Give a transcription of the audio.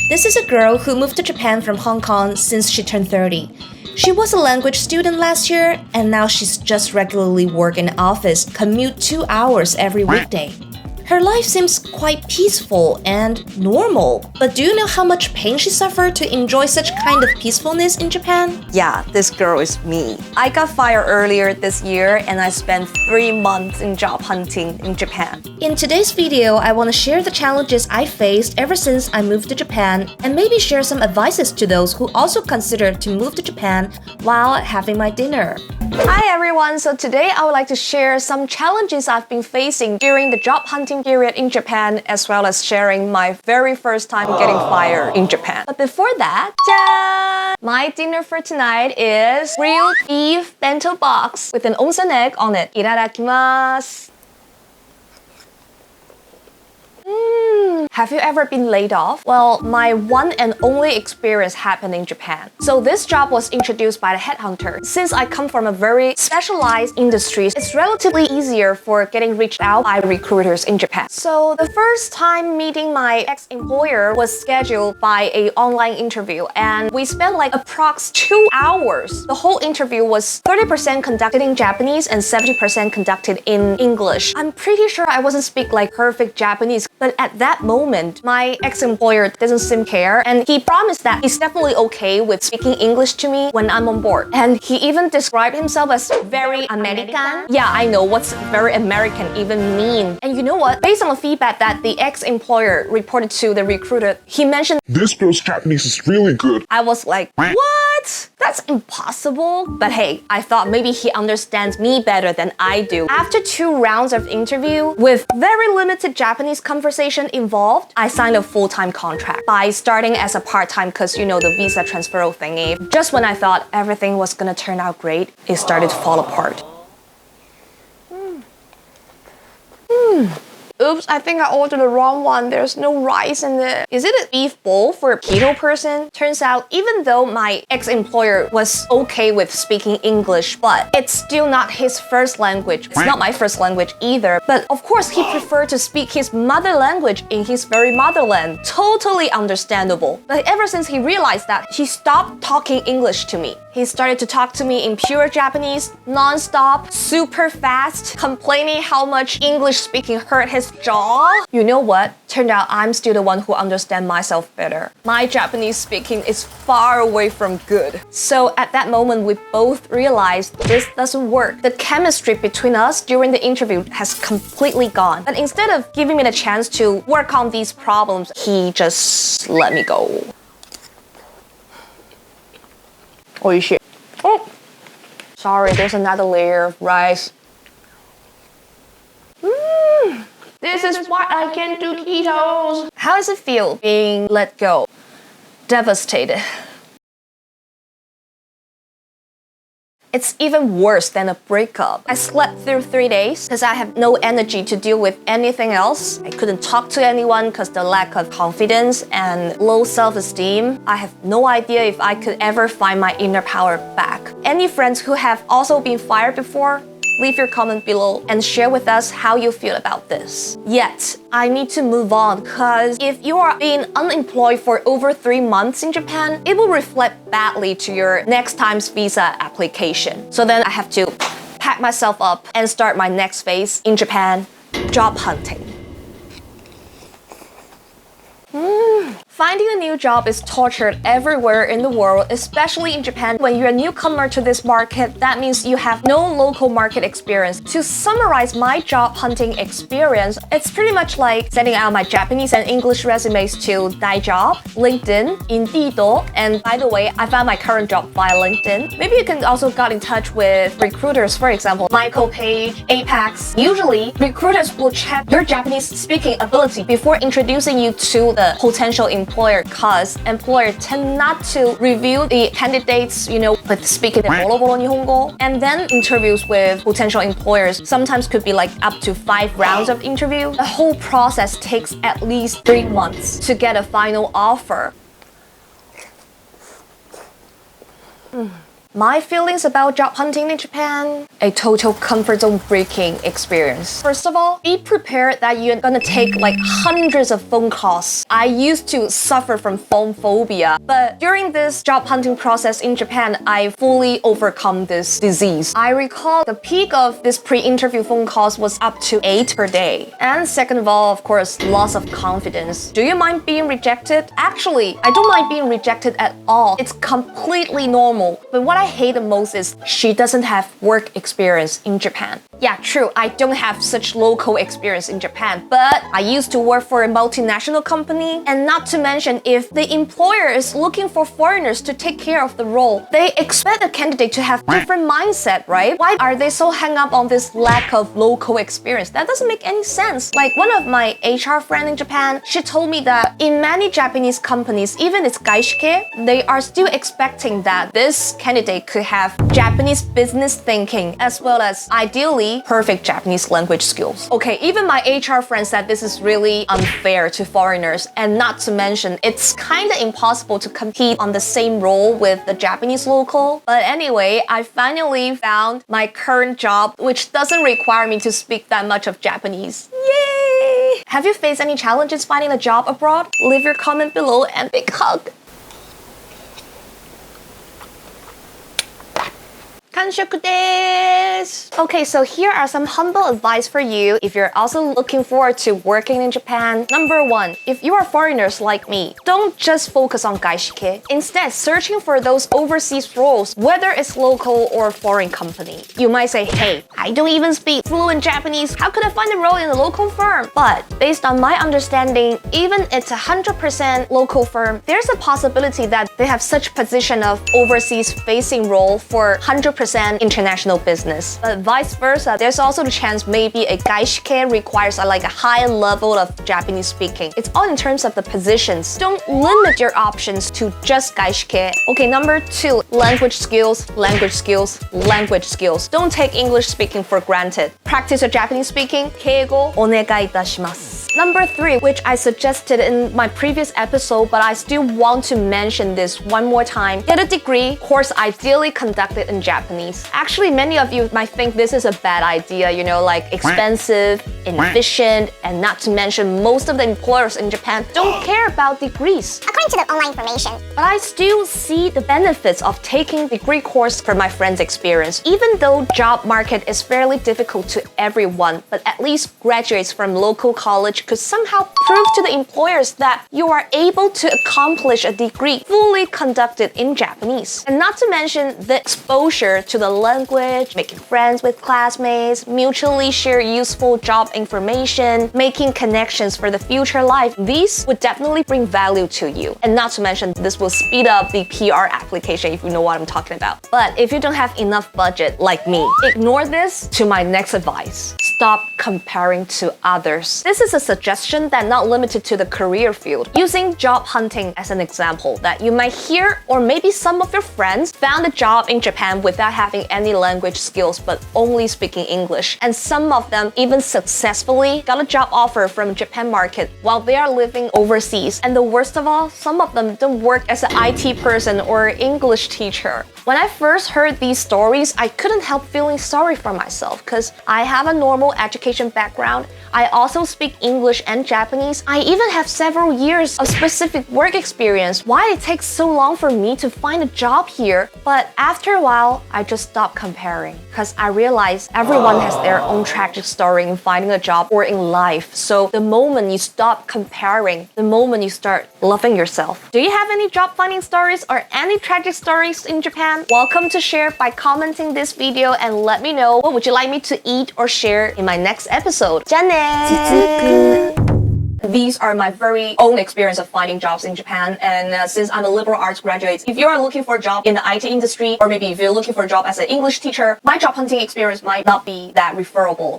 This is a girl who moved to Japan from Hong Kong since she turned 30. She was a language student last year, and now she's just regularly work in office, commute 2 hours every weekday. Her life seems quite peaceful and normal, but do you know how much pain she suffered to enjoy such kind of peacefulness in Japan? Yeah, this girl is me. I got fired earlier this year and I spent 3 months in job hunting in Japan. In today's video, I want to share the challenges I faced ever since I moved to Japan and maybe share some advices to those who also consider to move to Japan while having my dinner. Hi everyone, so today I would like to share some challenges I've been facing during the job hunting period in Japan, as well as sharing my very first time getting fired in Japan. But before that, my dinner for tonight is grilled beef bento box with an onsen egg on it. Itadakimasu. Have you ever been laid off? Well, my one and only experience happened in Japan. So this job was introduced by the headhunter. Since I come from a very specialized industry, it's relatively easier for getting reached out by recruiters in Japan. So the first time meeting my ex-employer was scheduled by an online interview, and we spent like approx 2 hours. The whole interview was 30% conducted in Japanese and 70% conducted in English. I'm pretty sure I wasn't speak like perfect Japanese, but at that moment, my ex-employer doesn't seem care, and he promised that he's definitely okay with speaking English to me when I'm on board. And he even described himself as very American. Yeah, I know what's very American even mean. And you know what? Based on the feedback that the ex-employer reported to the recruiter, he mentioned, "This girl's Japanese is really good." I was like, what? That's impossible. But hey, I thought maybe he understands me better than I do. After 2 rounds of interview with very limited Japanese conversation involved, I signed a full-time contract by starting as a part-time because you know the visa transfer thingy. Just when I thought everything was gonna turn out great, it started to fall apart. Oops, I think I ordered the wrong one. There's no rice in it. Is it a beef bowl for a keto person? Turns out, even though my ex-employer was okay with speaking English, but it's still not his first language. It's not my first language either. But of course, he preferred to speak his mother language in his very motherland. Totally understandable. But ever since he realized that, he stopped talking English to me. He started to talk to me in pure Japanese, non-stop, super fast, complaining how much English speaking hurt his jaw. You know what? Turned out I'm still the one who understands myself better. My Japanese speaking is far away from good. So at that moment, we both realized this doesn't work. The chemistry between us during the interview has completely gone. But instead of giving me the chance to work on these problems, he just let me go. Oh shit. Oh! Sorry, there's another layer of rice. This is why I can't do ketos. How does it feel being let go? Devastated. It's even worse than a breakup. I slept through 3 days because I have no energy to deal with anything else. I couldn't talk to anyone because the lack of confidence and low self-esteem. I have no idea if I could ever find my inner power back. Any friends who have also been fired before? Leave your comment below and share with us how you feel about this. Yet, I need to move on because if you are being unemployed for over 3 months in Japan, it will reflect badly to your next time's visa application. So then I have to pack myself up and start my next phase in Japan, job hunting. Finding a new job is tortured everywhere in the world, especially in Japan. When you're a newcomer to this market, that means you have no local market experience. To summarize my job hunting experience, it's pretty much like sending out my Japanese and English resumes to GAIJIN, LinkedIn, Indeed, and by the way, I found my current job via LinkedIn. Maybe you can also get in touch with recruiters, for example, Michael Page, Apex. Usually, recruiters will check your Japanese speaking ability before introducing you to the potential employer, cause employers tend not to review the candidates, with speaking bolo-bolo Nihongo. And then interviews with potential employers sometimes could be like up to 5 rounds of interview. The whole process takes at least 3 months to get a final offer. My feelings about job hunting in Japan, a total comfort zone breaking experience. First of all, be prepared that you're gonna take like hundreds of phone calls. I used to suffer from phone phobia, but during this job hunting process in Japan, I fully overcome this disease. I recall the peak of this pre-interview phone calls was up to 8 per day. And second of all, of course, loss of confidence. Do you mind being rejected? Actually, I don't mind being rejected at all. It's completely normal. But what I hate the most is she doesn't have work experience in Japan. Yeah, true, I don't have such local experience in Japan, but I used to work for a multinational company, and not to mention, if the employer is looking for foreigners to take care of the role, they expect the candidate to have different mindset, right? Why are they so hung up on this lack of local experience? That doesn't make any sense. Like one of my HR friend in Japan, she told me that in many Japanese companies, even it's gaishike, they are still expecting that this candidate could have Japanese business thinking as well as ideally perfect Japanese language skills. Okay, even my HR friend said this is really unfair to foreigners, and not to mention it's kind of impossible to compete on the same role with the Japanese local. But anyway, I finally found my current job, which doesn't require me to speak that much of Japanese. Yay! Have you faced any challenges finding a job abroad? Leave your comment below and big hug. Kanshoku desu! Okay, so here are some humble advice for you if you're also looking forward to working in Japan. Number 1, if you are foreigners like me, don't just focus on gaishike. Instead, searching for those overseas roles, whether it's local or foreign company. You might say, hey, I don't even speak fluent Japanese. How could I find a role in a local firm? But based on my understanding, even it's 100% local firm, there's a possibility that they have such position of overseas facing role for 100% international business. But vice versa, there's also the chance maybe a gaishike requires a high level of Japanese speaking. It's all in terms of the positions. Don't limit your options to just gaishike. Okay, number 2, language skills, language skills, language skills. Don't take English speaking for granted. Practice your Japanese speaking. Keigo onegai itashimasu. Number 3, which I suggested in my previous episode, but I still want to mention this one more time. Get a degree, course ideally conducted in Japanese. Actually, many of you might think this is a bad idea, you know, like expensive, inefficient, and not to mention most of the employers in Japan don't care about degrees, according to the online information. But I still see the benefits of taking degree course from my friend's experience. Even though job market is fairly difficult to everyone, but at least graduates from local college could somehow prove to the employers that you are able to accomplish a degree fully conducted in Japanese. And not to mention the exposure to the language, making friends with classmates, mutually share useful job information, making connections for the future life. These would definitely bring value to you. And not to mention, this will speed up the PR application if you know what I'm talking about. But if you don't have enough budget like me, ignore this to my next advice. Stop comparing to others. This is a suggestion that not limited to the career field. Using job hunting as an example, that you might hear or maybe some of your friends found a job in Japan without having any language skills but only speaking English. And some of them even successfully got a job offer from Japan market while they are living overseas. And the worst of all, some of them don't work as an IT person or English teacher. When I first heard these stories, I couldn't help feeling sorry for myself because I have a normal education background. I also speak English and Japanese. I even have several years of specific work experience. Why it takes so long for me to find a job here? But after a while, I just stopped comparing because I realized everyone has their own tragic story in finding a job or in life. So the moment you stop comparing, the moment you start loving yourself. Do you have any job finding stories or any tragic stories in Japan? Welcome to share by commenting this video and let me know what would you like me to eat or share in my next episode. Chan-nel! These are my very own experience of finding jobs in Japan, and since I'm a liberal arts graduate, if you are looking for a job in the IT industry, or maybe if you're looking for a job as an English teacher, my job hunting experience might not be that referable.